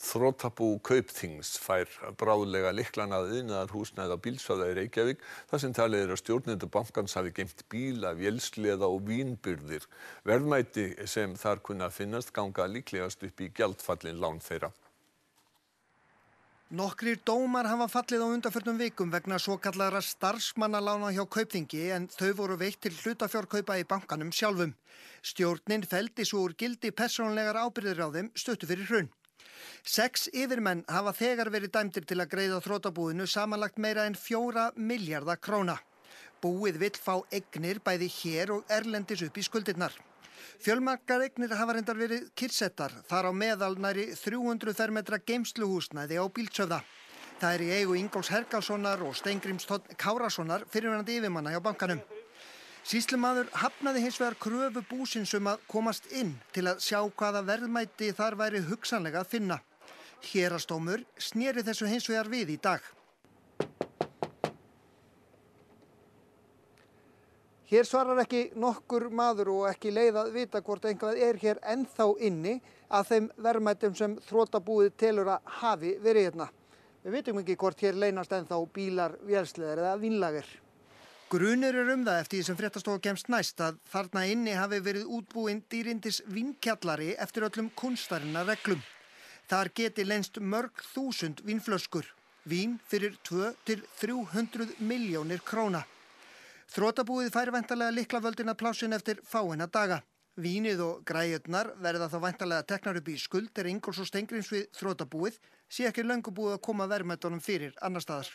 Þrotabú Kaupþings fær bráðlega lyklana að iðnaðarhúsnæði á Bílshöfða í Reykjavík þar sem talið er að stjórnendur bankans hafi geymt bíla, vélsleða og vínbirgðir. Verðmæti sem þar kunna að finnast ganga líklegast upp í gjaldfallin lán þeirra. Nokkrir dómar hafa fallið á undanförnum vikum vegna svokallaðra starfsmannalána hjá Kaupþingi en þau voru veitt til hlutafjárkaupa í bankanum sjálfum. Stjórnin felldi svo úr gildi persónulegar ábyrgðir á þeim stuttu fyrir hrun. 6 yfirmenn hafa þegar verið dæmdir til að greiða þrotabúinu samanlagt meira en 4 milljarða króna. Búið vill fá eignir bæði hér og erlendis upp í skuldirnar. Fjölmargar eignir hafa reyndar verið kyrrsettar, þar á meðal nærri 300 fermetra geymsluhúsnæði á Bílshöfða. Það er í eigu Ingólfs Helgasonar og Steingríms Kárasonar fyrrverandi yfirmanna hjá bankanum. Sýslumaður hafnaði hins vegar kröfu búsins að komast inn til að sjá hvaða verðmæti þar væri hugsanlega að finna. Héraðsdómur sneri þessu hins vegar við í dag. Hér svarar ekki nokkur maður og ekki leið að vita hvort einhvað er hér ennþá inni að þeim verðmætum sem þrotabúið telur að hafi verið hérna. Við vitum ekki hvort hér leynast ennþá bílar, vélsleðar eða vínlager. Grunur er það eftir því sem fréttastofa kemst næst að þarna inni hafi verið útbúinn dýrindis vínkjallari eftir öllum kúnstarinnar reglum. Þar geti leynst mörg þúsund vínflöskur, vín fyrir 2 til 300 milljónir króna. Þrotabúið fær væntanlega lyklavöldin að plássin eftir fáeina daga. Vínið og græjurnar verða þá væntanlega teknar upp í skuld Ingólfs og Steingríms við þrotabúið sé ekki löngu búið að koma verðmætunum fyrir annar staðar.